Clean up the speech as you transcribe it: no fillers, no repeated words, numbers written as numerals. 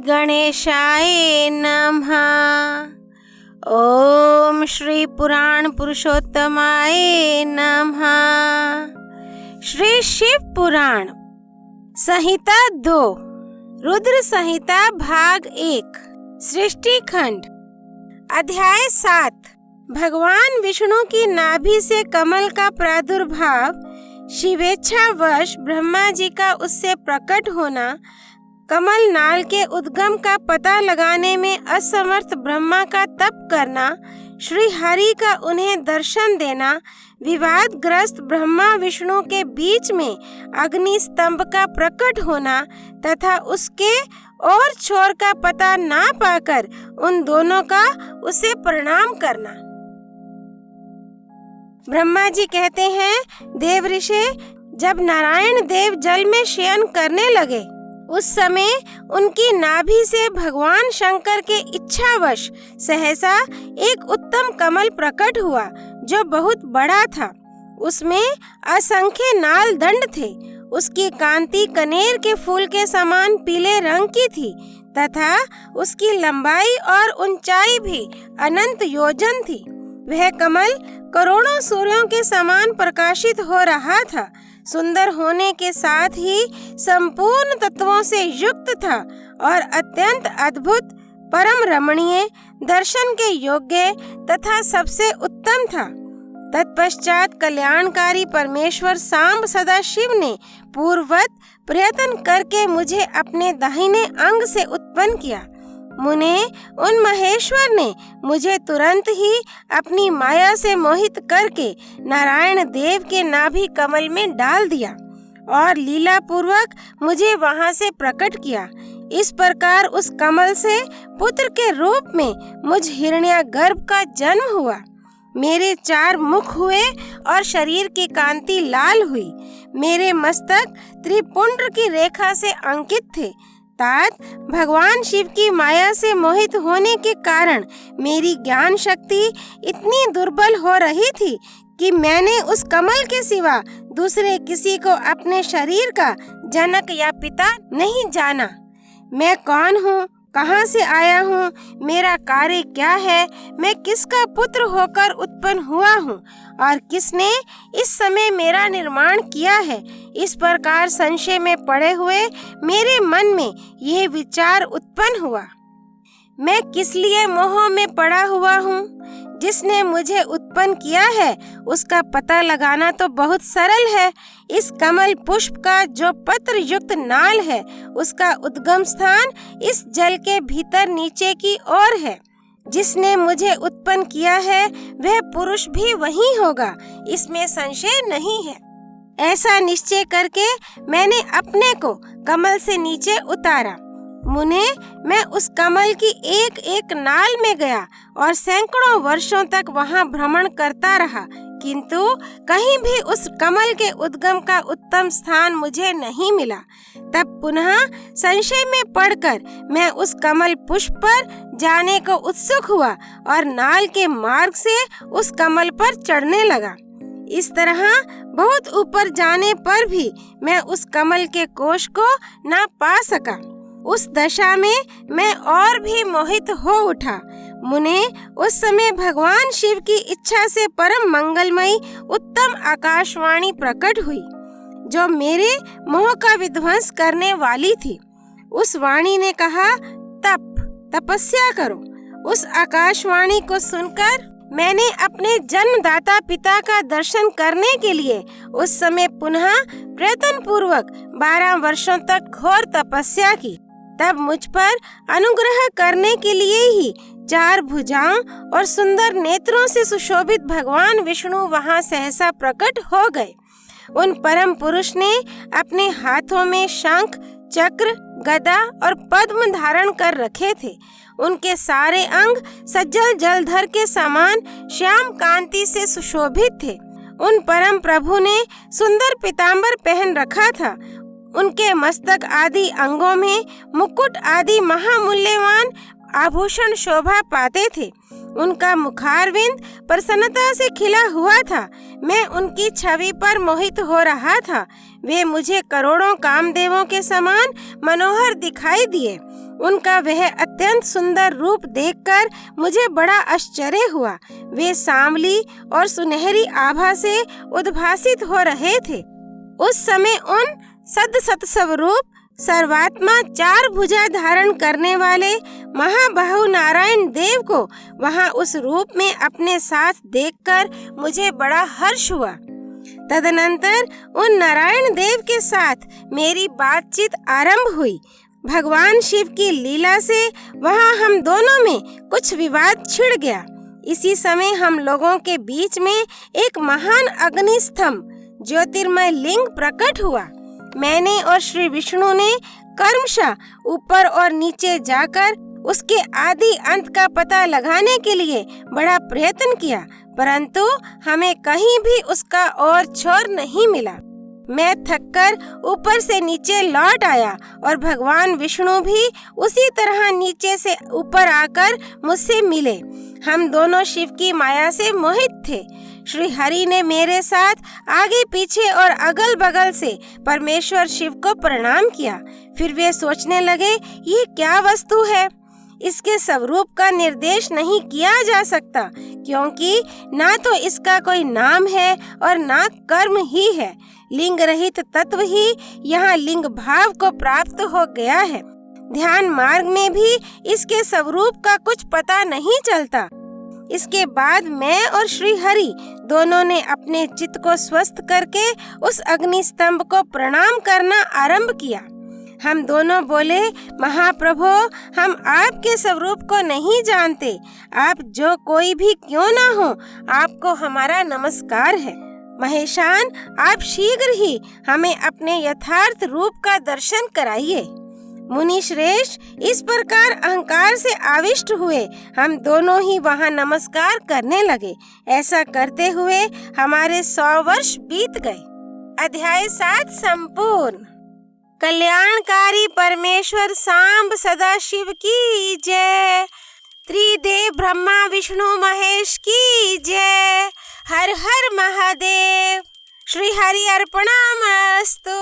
गणेशाय नमः। ओम श्री पुराण पुरुषोत्तमाय नमः। श्री शिव पुराण संहिता 2 रुद्र संहिता भाग 1 सृष्टि खंड अध्याय 7। भगवान विष्णु की नाभि से कमल का प्रादुर्भाव, शिवेच्छावश ब्रह्मा जी का उससे प्रकट होना, कमल नाल के उद्गम का पता लगाने में असमर्थ ब्रह्मा का तप करना, श्री हरि का उन्हें दर्शन देना, विवादग्रस्त ब्रह्मा विष्णु के बीच में अग्नि स्तंभ का प्रकट होना तथा उसके और छोर का पता ना पाकर उन दोनों का उसे प्रणाम करना। ब्रह्मा जी कहते हैं, देव ऋषि जब नारायण देव जल में शयन करने लगे उस समय उनकी नाभि से भगवान शंकर के इच्छावश सहसा एक उत्तम कमल प्रकट हुआ जो बहुत बड़ा था। उसमें असंख्य नाल दंड थे। उसकी कांति कनेर के फूल के समान पीले रंग की थी तथा उसकी लंबाई और ऊंचाई भी अनंत योजन थी। वह कमल करोड़ों सूर्यों के समान प्रकाशित हो रहा था। सुंदर होने के साथ ही संपूर्ण तत्वों से युक्त था और अत्यंत अद्भुत, परम रमणीय, दर्शन के योग्य तथा सबसे उत्तम था। तत्पश्चात कल्याणकारी परमेश्वर सांब सदाशिव ने पूर्ववत प्रयत्न करके मुझे अपने दाहिने अंग से उत्पन्न किया। मुने उन महेश्वर ने मुझे तुरंत ही अपनी माया से मोहित करके नारायण देव के नाभि कमल में डाल दिया और लीला पूर्वक मुझे वहां से प्रकट किया। इस प्रकार उस कमल से पुत्र के रूप में मुझ हिरण्यागर्भ का जन्म हुआ। मेरे 4 मुख हुए और शरीर की कांति लाल हुई। मेरे मस्तक त्रिपुंड्र की रेखा से अंकित थे। तात भगवान शिव की माया से मोहित होने के कारण मेरी ज्ञान शक्ति इतनी दुर्बल हो रही थी कि मैंने उस कमल के सिवा दूसरे किसी को अपने शरीर का जनक या पिता नहीं जाना। मैं कौन हूँ, कहाँ से आया हूँ, मेरा कार्य क्या है, मैं किसका पुत्र होकर उत्पन्न हुआ हूँ और किसने इस समय मेरा निर्माण किया है। इस प्रकार संशय में पड़े हुए मेरे मन में यह विचार उत्पन्न हुआ, मैं किस लिए मोह में पड़ा हुआ हूँ। जिसने मुझे उत्पन्न किया है उसका पता लगाना तो बहुत सरल है। इस कमल पुष्प का जो पत्र युक्त नाल है उसका उद्गम स्थान इस जल के भीतर नीचे की ओर है। जिसने मुझे उत्पन्न किया है वह पुरुष भी वही होगा, इसमें संशय नहीं है। ऐसा निश्चय करके मैंने अपने को कमल से नीचे उतारा। मुने मैं उस कमल की एक एक नाल में गया और सैकड़ों वर्षों तक वहां भ्रमण करता रहा, किंतु कहीं भी उस कमल के उद्गम का उत्तम स्थान मुझे नहीं मिला। तब पुनः संशय में पड़कर मैं उस कमल पुष्प पर जाने को उत्सुक हुआ और नाल के मार्ग से उस कमल पर चढ़ने लगा। इस तरह बहुत ऊपर जाने पर भी मैं उस कमल के कोश को न पा सका। उस दशा में मैं और भी मोहित हो उठा। मुने उस समय भगवान शिव की इच्छा से परम मंगलमयी उत्तम आकाशवाणी प्रकट हुई जो मेरे मोह का विध्वंस करने वाली थी। उस वाणी ने कहा, तपस्या करो। उस आकाशवाणी को सुनकर मैंने अपने जन्मदाता पिता का दर्शन करने के लिए उस समय पुनः प्रयत्न पूर्वक 12 वर्षों तक घोर तपस्या की। तब मुझ पर अनुग्रह करने के लिए ही 4 भुजाओं और सुंदर नेत्रों से सुशोभित भगवान विष्णु वहां सहसा प्रकट हो गए। उन परम पुरुष ने अपने हाथों में शंख, चक्र, गदा और पद्म धारण कर रखे थे। उनके सारे अंग सज्जल जलधर के समान श्याम कांति से सुशोभित थे। उन परम प्रभु ने सुंदर पीतांबर पहन रखा था। उनके मस्तक आदि अंगों में मुकुट आदि महामूल्यवान आभूषण शोभा पाते थे। उनका मुखारविंद प्रसन्नता से खिला हुआ था। मैं उनकी छवि पर मोहित हो रहा था। वे मुझे करोड़ों कामदेवों के समान मनोहर दिखाई दिए। उनका वह अत्यंत सुंदर रूप देखकर मुझे बड़ा आश्चर्य हुआ। वे सांवली और सुनहरी आभा से उद्भासित हो रहे थे। उस समय उन सद स्वरूप सर्वात्मा 4 भुजा धारण करने वाले महाबाहु नारायण देव को वहां उस रूप में अपने साथ देखकर मुझे बड़ा हर्ष हुआ। तदनंतर उन नारायण देव के साथ मेरी बातचीत आरंभ हुई। भगवान शिव की लीला से वहां हम दोनों में कुछ विवाद छिड़ गया। इसी समय हम लोगों के बीच में एक महान अग्नि स्तंभ ज्योतिर्मय लिंग प्रकट हुआ। मैंने और श्री विष्णु ने कर्मशः ऊपर और नीचे जाकर उसके आदि अंत का पता लगाने के लिए बड़ा प्रयत्न किया, परंतु हमें कहीं भी उसका और छोर नहीं मिला। मैं थककर ऊपर से नीचे लौट आया और भगवान विष्णु भी उसी तरह नीचे से ऊपर आकर मुझसे मिले। हम दोनों शिव की माया से मोहित थे। श्री हरि ने मेरे साथ आगे पीछे और अगल बगल से परमेश्वर शिव को प्रणाम किया। फिर वे सोचने लगे, ये क्या वस्तु है? इसके स्वरूप का निर्देश नहीं किया जा सकता, क्योंकि ना तो इसका कोई नाम है और ना कर्म ही है। लिंग रहित तत्व ही यहाँ लिंग भाव को प्राप्त हो गया है। ध्यान मार्ग में भी इसके स्वरूप का कुछ पता नहीं चलता। इसके बाद मैं और श्री हरि दोनों ने अपने चित्त को स्वस्थ करके उस अग्नि स्तंभ को प्रणाम करना आरंभ किया। हम दोनों बोले, महाप्रभु, हम आपके स्वरूप को नहीं जानते। आप जो कोई भी क्यों ना हो, आपको हमारा नमस्कार है। महेशान, आप शीघ्र ही हमें अपने यथार्थ रूप का दर्शन कराइए। मुनि श्रेष्ठ इस प्रकार अहंकार से आविष्ट हुए हम दोनों ही वहां नमस्कार करने लगे। ऐसा करते हुए हमारे 100 वर्ष बीत गए। अध्याय 7 संपूर्ण। कल्याणकारी परमेश्वर सांब सदा शिव की जय। त्रिदेव ब्रह्मा विष्णु महेश की जय। हर हर महादेव। श्री हरि अर्पणमस्तु।